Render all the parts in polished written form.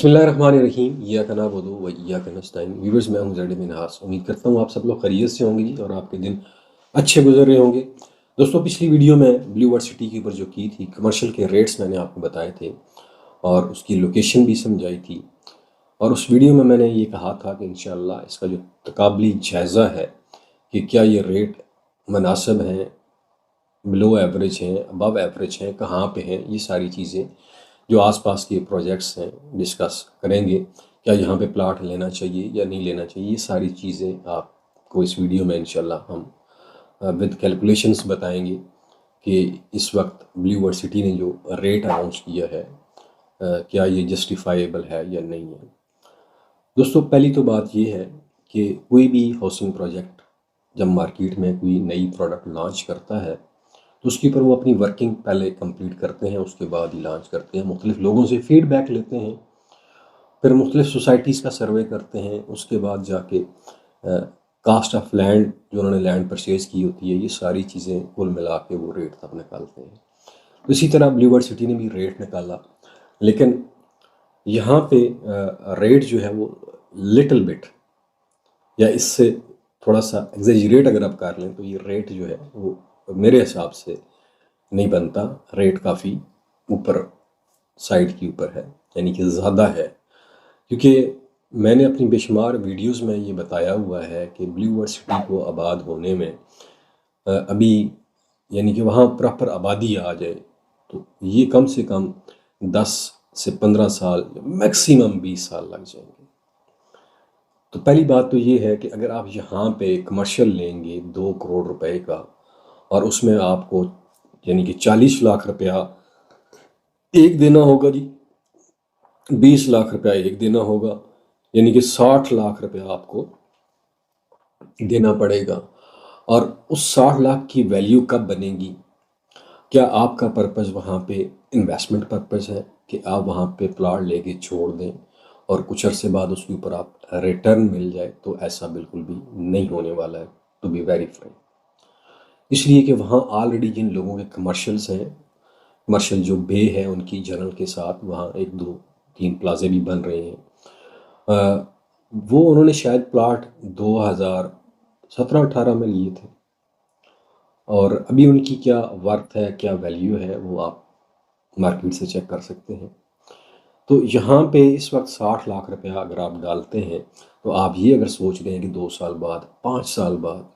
बिस्मिल्लाहिर्रहमानिर्रहीम इय्याका नअबुदु व इय्याका नस्तईन। व्यूअर्स, मैं हूं ज़ैड मिनहास। उम्मीद करता हूं आप सब लोग खैरियत से होंगे जी और आपके दिन अच्छे गुजर रहे होंगे। दोस्तों, पिछली वीडियो में ब्लू वर्ल्ड सिटी के ऊपर जो की थी, कमर्शियल के रेट्स मैंने आपको बताए थे और उसकी लोकेशन भी समझाई थी। और उस वीडियो में मैंने ये कहा था कि इंशाअल्लाह इसका जो तकाबली जायज़ा है कि क्या ये रेट मुनासिब हैं, बिलो एवरेज हैं, अबव एवरेज हैं, कहाँ पे हैं, ये सारी चीज़ें जो आसपास के प्रोजेक्ट्स हैं डिस्कस करेंगे। क्या यहाँ पे प्लाट लेना चाहिए या नहीं लेना चाहिए, ये सारी चीज़ें आपको इस वीडियो में इंशाल्लाह हम विद कैलकुलेशंस बताएंगे कि इस वक्त ब्लू वर्ल्ड सिटी ने जो रेट अनाउंस किया है क्या ये जस्टिफाइबल है या नहीं है। दोस्तों, पहली तो बात ये है कि कोई भी हाउसिंग प्रोजेक्ट जब मार्केट में कोई नई प्रोडक्ट लॉन्च करता है तो उसके ऊपर वो अपनी वर्किंग पहले कंप्लीट करते हैं, उसके बाद ही लॉन्च करते हैं। मुख्तलिफ लोगों से फीडबैक लेते हैं, फिर मुख्तलिफ सोसाइटीज़ का सर्वे करते हैं, उसके बाद जाके कास्ट ऑफ लैंड जो उन्होंने लैंड परचेज की होती है, ये सारी चीज़ें कुल मिला के वो रेट तब निकालते हैं। तो इसी तरह ब्लू वर्ल्ड सिटी ने भी रेट निकाला, लेकिन यहाँ पे रेट जो है वो लिटिल बिट या इससे थोड़ा सा एग्जेजरेट अगर आप कर लें तो ये रेट जो है वो मेरे हिसाब से नहीं बनता। रेट काफ़ी ऊपर साइड के ऊपर है, यानी कि ज़्यादा है, क्योंकि मैंने अपनी बेशुमार वीडियोस में ये बताया हुआ है कि ब्लू वर्ल्ड सिटी को आबाद होने में अभी यानी कि वहाँ प्रॉपर आबादी आ जाए तो ये कम से कम 10 से 15 साल, मैक्सिमम 20 साल लग जाएंगे। तो पहली बात तो ये है कि अगर आप यहाँ पे कमर्शियल लेंगे 2 करोड़ रुपए का और उसमें आपको यानी कि 40 लाख रुपया एक देना होगा जी, 20 लाख रुपया एक देना होगा, यानी कि 60 लाख रुपया आपको देना पड़ेगा। और उस 60 लाख की वैल्यू कब बनेगी? क्या आपका पर्पज़ वहाँ पे इन्वेस्टमेंट पर्पज़ है कि आप वहाँ पे प्लॉट लेके छोड़ दें और कुछ अरसे बाद उसके ऊपर आप रिटर्न मिल जाए? तो ऐसा बिल्कुल भी नहीं होने वाला है, टू बी वेरी फ्रैंक। इसलिए कि वहाँ ऑलरेडी जिन लोगों के कमर्शियल्स हैं, कमर्शियल जो बे है उनकी जनरल के साथ वहाँ 1 2 3 प्लाजे भी बन रहे हैं। वो उन्होंने शायद प्लाट 2017-18 में लिए थे और अभी उनकी क्या वर्थ है, क्या वैल्यू है, वो आप मार्केट से चेक कर सकते हैं। तो यहाँ पे इस वक्त 60 लाख रुपया अगर आप डालते हैं तो आप ये अगर सोच रहे हैं कि 2 साल बाद, 5 साल बाद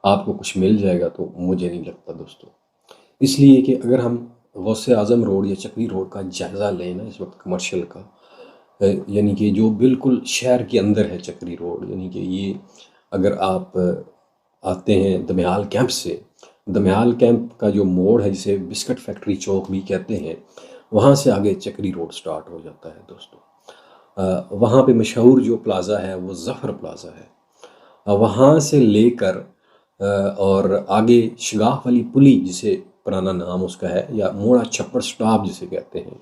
आपको कुछ मिल जाएगा, तो मुझे नहीं लगता दोस्तों। इसलिए कि अगर हम गौसे आज़म रोड या चक्री रोड का जायज़ा लें ना इस वक्त कमर्शियल का, यानी कि जो बिल्कुल शहर के अंदर है चक्री रोड, यानी कि ये अगर आप आते हैं दमयाल कैंप से, दमयाल कैंप का जो मोड़ है जिसे बिस्किट फैक्ट्री चौक भी कहते हैं, वहाँ से आगे चक्री रोड स्टार्ट हो जाता है दोस्तों। वहाँ पे मशहूर जो प्लाज़ा है वो ज़फ़र प्लाज़ा है। वहाँ से लेकर और आगे शगाफ वाली पुली जिसे पुराना नाम उसका है, या मोड़ा छप्पर स्टॉप जिसे कहते हैं,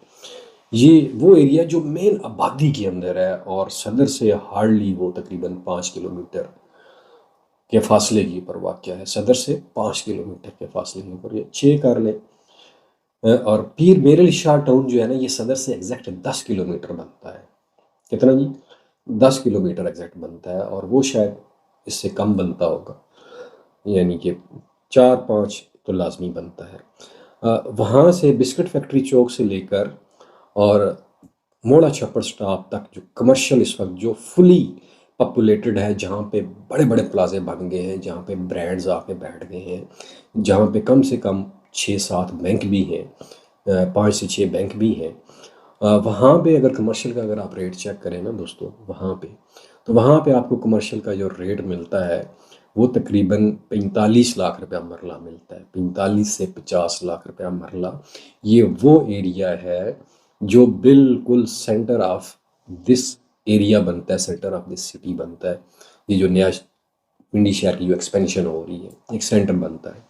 ये वो एरिया जो मेन आबादी के अंदर है और सदर से हार्डली वो तकरीबन 5 किलोमीटर के फासले के ऊपर वाक़या है। सदर से 5 किलोमीटर के फासले के ऊपर, ये 6 कर लें। और पीर मेरल शाह टाउन जो है ना, ये सदर से एग्जैक्ट 10 किलोमीटर बनता है। कितना जी? 10 किलोमीटर एग्जैक्ट बनता है, और वो शायद इससे कम बनता होगा, यानी कि 4-5 तो लाजमी बनता है। वहाँ से बिस्किट फैक्ट्री चौक से लेकर और मोड़ा छप्पर स्टॉप तक जो कमर्शियल इस वक्त जो फुली पॉपुलेटेड है, जहाँ पे बड़े बड़े प्लाजे बन गए हैं, जहाँ पे ब्रांड्स आके बैठ गए हैं, जहाँ पे कम से कम 6-7 बैंक भी हैं, 5 से 6 बैंक भी हैं, वहाँ पे अगर कमर्शियल का अगर आप रेट चेक करें ना दोस्तों, वहाँ पे आपको कमर्शियल का जो रेट मिलता है वो तकरीबन 45 लाख रुपया मरला मिलता है। 45 से 50 लाख रुपया मरला। ये वो एरिया है जो बिल्कुल सेंटर ऑफ दिस एरिया बनता है, सेंटर ऑफ दिस सिटी बनता है। ये जो नया पिंडी शहर की जो एक्सपेंशन हो रही है, एक सेंटर बनता है,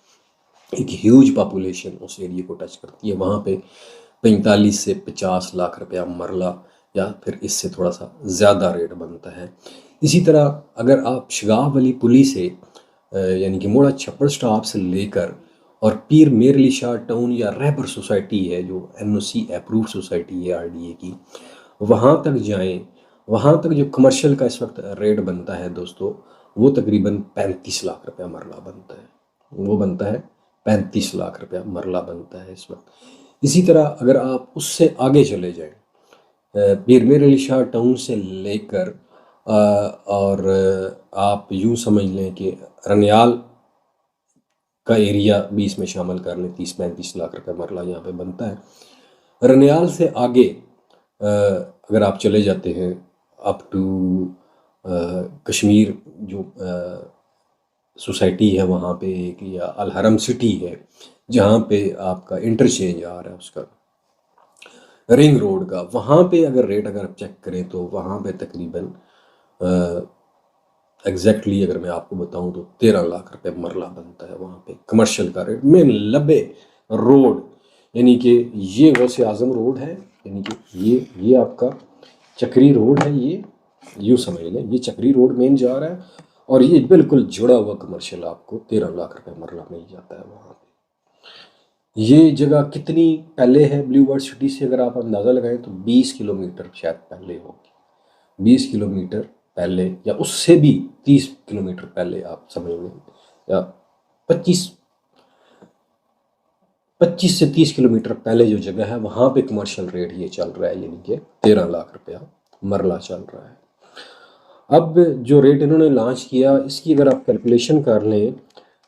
एक ह्यूज पॉपुलेशन उस एरिया को टच करती है। वहाँ पे 45 से 50 लाख रुपया मरला या फिर इससे थोड़ा सा ज़्यादा रेट बनता है। इसी तरह अगर आप शगाफ वाली पुली से यानी कि मोड़ा छप्पर स्टॉप से लेकर और पीर मेरली शाह टाउन या रहबर सोसाइटी है जो NOC अप्रूव सोसाइटी है RDA की, वहाँ तक जाएं। वहाँ तक जो कमर्शियल का इस वक्त रेट बनता है दोस्तों, वो तकरीबन 35 लाख रुपया मरला बनता है। वो बनता है 35 लाख रुपया मरला बनता है इस वक्त। इसी तरह अगर आप उससे आगे चले जाएं, पीर मीर अली शाह टाउन से लेकर और आप यूँ समझ लें कि रनियाल का एरिया भी इसमें शामिल कर लें, 30-35 लाख रुपए मरला यहाँ पे बनता है। रनियाल से आगे अगर आप चले जाते हैं अप टू कश्मीर, जो सोसाइटी है वहाँ पे एक, या अल हरम सिटी है जहाँ पे आपका इंटरचेंज आ रहा है उसका रिंग रोड का, वहाँ पे अगर रेट अगर आप चेक करें तो वहाँ पे तकरीबन एग्जैक्टली अगर मैं आपको बताऊं तो 13 लाख रुपए मरला बनता है वहाँ पे कमर्शियल का रेट। मेन लबे रोड, यानी कि ये गौसे आजम रोड है, यानी कि ये आपका चक्री रोड है, ये यूँ समझ लें ये चक्री रोड मेन जा रहा है, और ये बिल्कुल जुड़ा हुआ कमर्शियल आपको 13 लाख रुपए मरला मिल जाता है वहाँ पे। ये जगह कितनी पहले है ब्लू वर्ड सिटी से, अगर आप अंदाज़ा लगाएं तो 20 किलोमीटर शायद पहले होगी, 20 किलोमीटर पहले, या उससे भी 30 किलोमीटर पहले आप समझ लें, या 25 से 30 किलोमीटर पहले जो जगह है वहाँ पे कमर्शियल रेट ये चल रहा है, यानी कि 13 लाख रुपया मरला चल रहा है। अब जो रेट इन्होंने लॉन्च किया, इसकी अगर आप कैलकुलेशन कर लें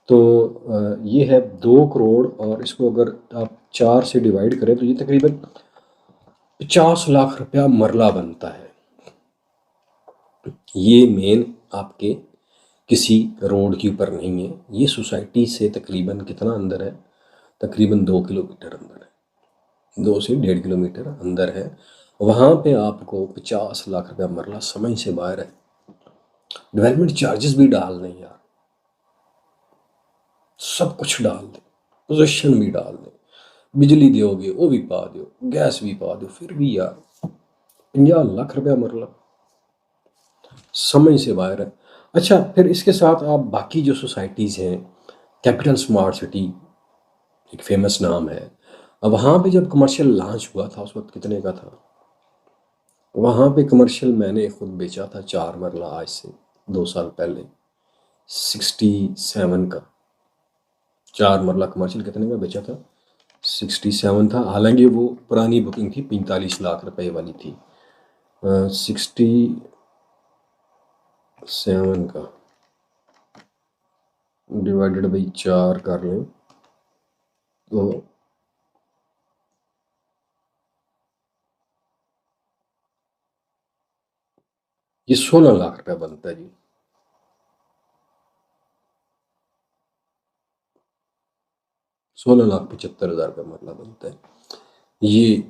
तो ये है 2 करोड़, और इसको अगर आप 4 से डिवाइड करें तो ये तकरीबन 50 लाख रुपया मरला बनता है। ये मेन आपके किसी रोड के ऊपर नहीं है, ये सोसाइटी से तकरीबन कितना अंदर है, तकरीबन 2 किलोमीटर अंदर है, 2 से 1.5 किलोमीटर अंदर है। वहाँ पे आपको 50 लाख रुपया मरला समझ से बाहर है। डेवलपमेंट चार्जेस भी डाल दें यार, सब कुछ डाल दें, पोजीशन भी डाल दें, बिजली दोगे वो भी पा दो, गैस भी पा दो, फिर भी यार 50 लाख रुपया मरला समझ से बाहर है। अच्छा, फिर इसके साथ आप बाकी जो सोसाइटीज़ हैं, कैपिटल स्मार्ट सिटी एक फेमस नाम है। अब वहाँ पे जब कमर्शियल लॉन्च हुआ था उस वक्त कितने का था, वहाँ पे कमर्शियल मैंने खुद बेचा था 4 मरला, आज से 2 साल पहले 67 का 4 मरला कमर्शियल कितने का बेचा था, 67 था। हालांकि वो पुरानी बुकिंग थी, 45 लाख रुपए वाली थी। 67 का डिवाइडेड बाई 4 कर लें तो ये 16 लाख रुपया बनता है जी। 16,75,000 रुपया मरला बनता है। ये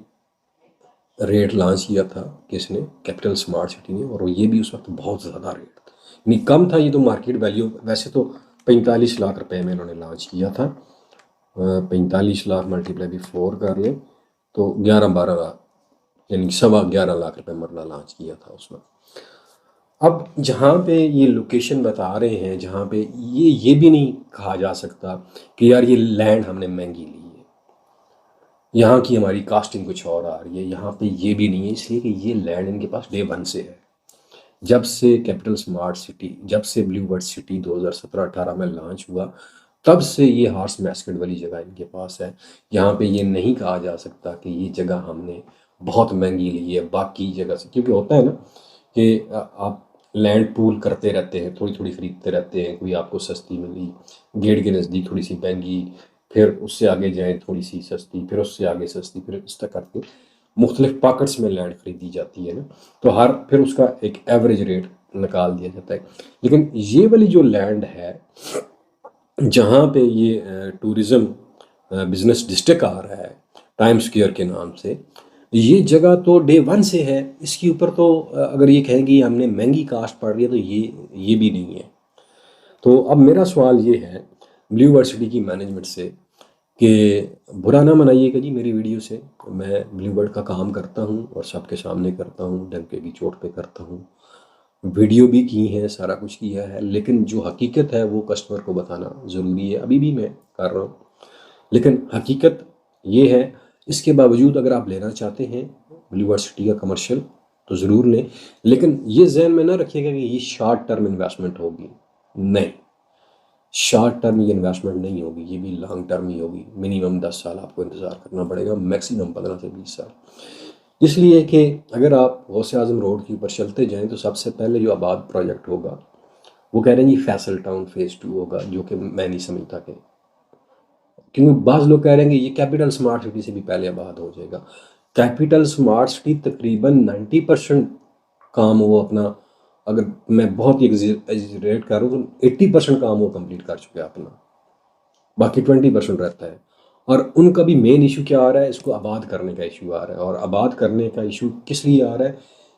रेट लॉन्च किया था किसने, कैपिटल स्मार्ट सिटी ने, और ये भी उस वक्त बहुत ज़्यादा रेट था, नहीं कम था, ये तो मार्केट वैल्यू वैसे तो 45 लाख रुपए में इन्होंने लॉन्च किया था। 45 लाख मल्टीप्लाई भी 4 कर लें तो 11-12 लाख, यानी 11.25 लाख रुपए मरला लॉन्च किया था उस वक्त। अब जहाँ पे ये लोकेशन बता रहे हैं, जहाँ पे ये भी नहीं कहा जा सकता कि यार ये लैंड हमने महंगी ली है, यहाँ की हमारी कास्टिंग कुछ और आ रही है, यहाँ पे ये भी नहीं है, इसलिए कि ये लैंड इनके पास डे 1 से है। जब से कैपिटल स्मार्ट सिटी, जब से ब्लू वर्ड सिटी 2017-18 में लॉन्च हुआ, तब से ये हॉर्स मैस्केट वाली जगह इनके पास है। यहाँ पे ये नहीं कहा जा सकता कि ये जगह हमने बहुत महंगी ली है बाकी जगह से, क्योंकि होता है ना कि आप लैंड पूल करते रहते हैं, थोड़ी थोड़ी खरीदते रहते हैं, कोई आपको सस्ती मिली, गेट के नज़दीक थोड़ी सी महंगी, फिर उससे आगे जाएँ थोड़ी सी सस्ती, फिर उससे आगे सस्ती, फिर इस तरह करके मुख्तलिफ पॉकेट्स में लैंड खरीदी जाती है ना, तो हर फिर उसका एक एवरेज रेट निकाल दिया जाता है। लेकिन ये वाली जो लैंड है जहाँ पे ये टूरिज़्म बिजनेस डिस्ट्रिक्ट आ रहा है टाइम स्क्वायर के नाम से, ये जगह तो डे 1 से है, इसके ऊपर तो अगर ये कहें कि हमने महंगी कास्ट पड़ रही है तो ये भी नहीं है। तो अब मेरा सवाल ये है ब्लू वर्ड सिटी की मैनेजमेंट से कि बुरा ना मनाइएगा जी मेरी वीडियो से, मैं ब्लू बर्ड का काम करता हूँ और सबके सामने करता हूँ, डंके की चोट पे करता हूँ, वीडियो भी की है, सारा कुछ किया है, लेकिन जो हकीकत है वो कस्टमर को बताना ज़रूरी है, अभी भी मैं कर रहा हूँ। लेकिन हकीकत ये है, इसके बावजूद अगर आप लेना चाहते हैं ब्लू वर्ड सिटी का कमर्शियल तो ज़रूर लें, लेकिन ये जहन में ना रखिएगा कि ये शॉर्ट टर्म इन्वेस्टमेंट होगी। नहीं, शॉर्ट टर्म ये इन्वेस्टमेंट नहीं होगी, ये भी लॉन्ग टर्म ही होगी। मिनिमम 10 साल आपको इंतज़ार करना पड़ेगा, मैक्सिमम 15 से 20 साल। इसलिए कि अगर आप गौसे आजम रोड के ऊपर चलते जाएं तो सबसे पहले जो आबाद प्रोजेक्ट होगा वो कह रहे हैं जी फैसल टाउन फेज़ 2 होगा, जो कि मैं नहीं समझता कि, क्योंकि बाज़ लोग कह रहे हैं कि ये कैपिटल स्मार्ट सिटी से भी पहले आबाद हो जाएगा। कैपिटल स्मार्ट सिटी तकरीबन 90% काम वो अपना, अगर मैं बहुत ही एग्जैजरेट कर रहा हूँ तो 80% काम वो कंप्लीट कर चुके हैं अपना, बाकी 20% रहता है। और उनका भी मेन इशू क्या आ रहा है, इसको आबाद करने का इशू आ रहा है। और आबाद करने का इशू किस लिए आ रहा है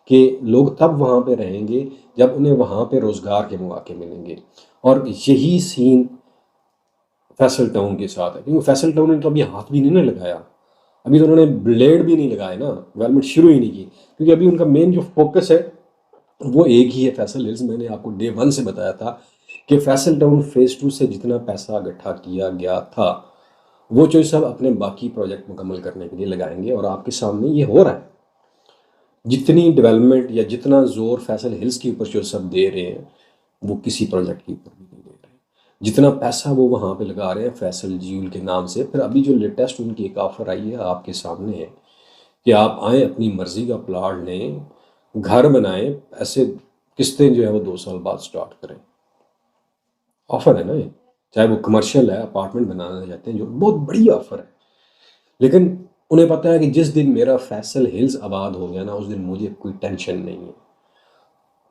कि लोग तब वहाँ पे रहेंगे जब उन्हें वहाँ पे रोज़गार के मौके मिलेंगे। और यही सीन फैसल टाउन के साथ है, क्योंकि फैसल टाउन ने तो अभी हाथ भी नहीं ना लगाया, अभी तो उन्होंने ब्लेड भी नहीं लगाए ना, डेवलपमेंट शुरू ही नहीं की, क्योंकि अभी उनका मेन जो फोकस है वो एक ही है, फैसल हिल्स। मैंने आपको डे 1 से बताया था कि फैसल टाउन फेज़ 2 से जितना पैसा इकट्ठा किया गया था वो जो सब अपने बाकी प्रोजेक्ट मुकम्मल करने के लिए लगाएंगे। और आपके सामने ये हो रहा है, जितनी डेवलपमेंट या जितना जोर फैसल हिल्स के ऊपर जो सब दे रहे हैं वो किसी प्रोजेक्ट के ऊपर भी नहीं दे रहे। जितना पैसा वो वहाँ पे लगा रहे हैं फैसल झील के नाम से, फिर अभी जो लेटेस्ट उनकी एक ऑफर आई है आपके सामने है कि आप आएँ अपनी मर्जी का प्लाट लें, घर बनाएं, ऐसे किस्तें जो है वो 2 साल बाद स्टार्ट करें। ऑफर है ना ये, चाहे वो कमर्शियल है, अपार्टमेंट बनाना चाहते हैं, जो बहुत बड़ी ऑफर है। लेकिन उन्हें पता है कि जिस दिन मेरा फैसल हिल्स आबाद हो गया ना उस दिन मुझे कोई टेंशन नहीं है,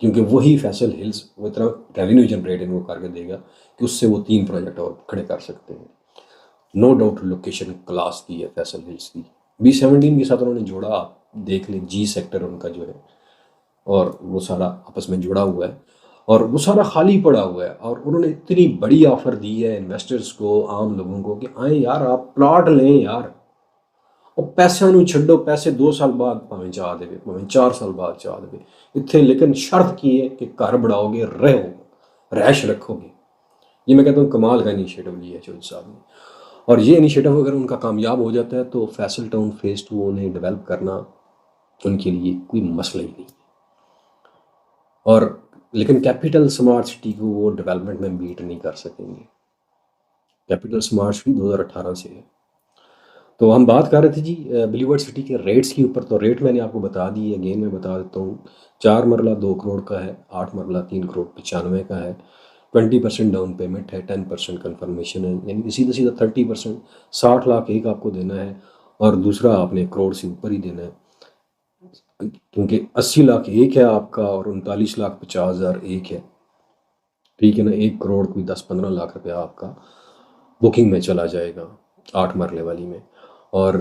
क्योंकि वही फैसल हिल्स वो इतना रेवेन्यू जनरेट इनको करके देगा कि उससे वो 3 प्रोजेक्ट और खड़े कर सकते हैं। नो डाउट लोकेशन क्लास की है फैसल हिल्स की। B17 के साथ उन्होंने जोड़ा, आप देख लें, जी सेक्टर उनका जो है, और वो सारा आपस में जुड़ा हुआ है और वो सारा खाली पड़ा हुआ है। और उन्होंने इतनी बड़ी ऑफर दी है इन्वेस्टर्स को, आम लोगों को, कि आए यार आप प्लॉट लें यार, और पैसों ਨੂੰ ਛੱਡੋ, पैसे 2 साल बाद भावें चाह देवे, भावें 4 साल बाद चाह देवे इत्थे, लेकिन शर्त की है कि घर बढ़ाओगे, रहो, रैश रखोगे। ये मैं कहता हूँ कमाल का इनिशिएटिव लिया है चौधरी साहब ने। और ये इनिशिएटिव अगर उनका कामयाब हो जाता है तो फैसल टाउन फेज़ 2 उन्हें डेवलप करना उनके लिए कोई मसला ही नहीं। और लेकिन कैपिटल स्मार्ट सिटी को वो डेवलपमेंट में बीट नहीं कर सकेंगे। कैपिटल स्मार्ट सिटी 2018 से है। तो हम बात कर रहे थे जी ब्लू वर्ड सिटी के रेट्स के ऊपर। तो रेट मैंने आपको बता दी है, अगेन मैं बता देता हूँ। 4 मरला 2 करोड़ का है, 8 मरला 3 करोड़ 95 का है, 20% डाउन पेमेंट है, 10% कन्फर्मेशन है, यानी कि सीधा सीधा 30%, 60 लाख एक आपको देना है और दूसरा आपने करोड़ से ऊपर ही देना है, क्योंकि 80 लाख एक है आपका और 39,50,000 एक है, ठीक है ना। 1 करोड़ कोई 10-15 लाख रुपया आपका बुकिंग में चला जाएगा 8 मरले वाली में। और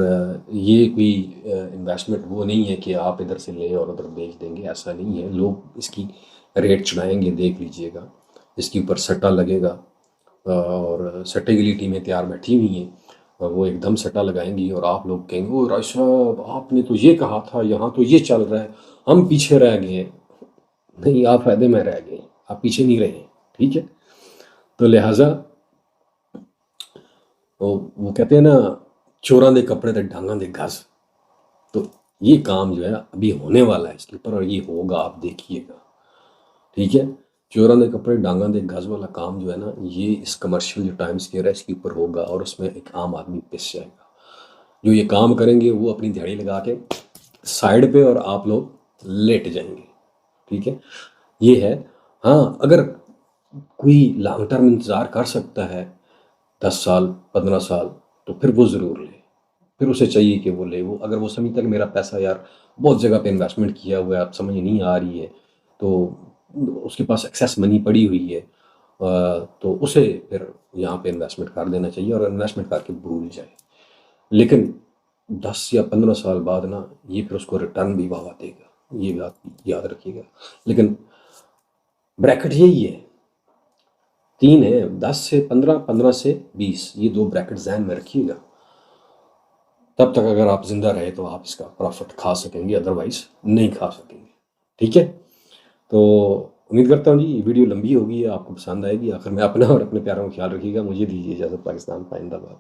ये कोई इन्वेस्टमेंट वो नहीं है कि आप इधर से लें और उधर बेच देंगे, ऐसा नहीं है। लोग इसकी रेट चढ़ाएंगे, देख लीजिएगा, इसके ऊपर सट्टा लगेगा और सट्टे के लिए टीमें तैयार बैठी हुई हैं और वो एकदम सट्टा लगाएंगी और आप लोग कहेंगे ओ राय साहब आपने तो ये कहा था, यहाँ तो ये चल रहा है, हम पीछे रह गए हैं। नहीं, आप फायदे में रह गए, आप पीछे नहीं रहे, ठीक है। तो लिहाजा वो कहते हैं ना, चोरां दे कपड़े ते डांगां दे घस। तो ये काम जो है अभी होने वाला है इसके ऊपर, और ये होगा, आप देखिएगा, ठीक है। चोरां दे कपड़े डांगां दे घस वाला काम जो है ना, ये इस कमर्शियल जो टाइम स्केयर है इसके ऊपर होगा और उसमें एक आम आदमी पिस जाएगा। जो ये काम करेंगे वो अपनी दिहाड़ी लगा के साइड पे और आप लोग लेट जाएंगे, ठीक है। ये है। हाँ, अगर कोई लॉन्ग टर्म इंतज़ार कर सकता है 10 साल 15 साल तो फिर वो ज़रूर ले, फिर उसे चाहिए कि वो ले। वो अगर वो समझता है कि मेरा पैसा यार बहुत जगह पे इन्वेस्टमेंट किया हुआ है, अब समझ नहीं आ रही है, तो उसके पास एक्सेस मनी पड़ी हुई है, तो उसे फिर यहाँ पे इन्वेस्टमेंट कर देना चाहिए और इन्वेस्टमेंट करके भूल जाए। लेकिन 10 या 15 साल बाद ना ये फिर उसको रिटर्न भी वावा देगा, ये बात याद रखिएगा। लेकिन ब्रैकेट यही है, 3 है, 10 से 15, 15 से 20, ये 2 ब्रैकेट जहन में रखिएगा। तब तक अगर आप जिंदा रहे तो आप इसका प्रॉफिट खा सकेंगे, अदरवाइज नहीं खा सकेंगे, ठीक है। तो उम्मीद करता हूँ जी ये वीडियो लंबी होगी, आपको पसंद आएगी। आखिर में अपना और अपने प्यारों का ख्याल रखिएगा। मुझे दीजिए इजाज़त। पाकिस्तान जिंदाबाद।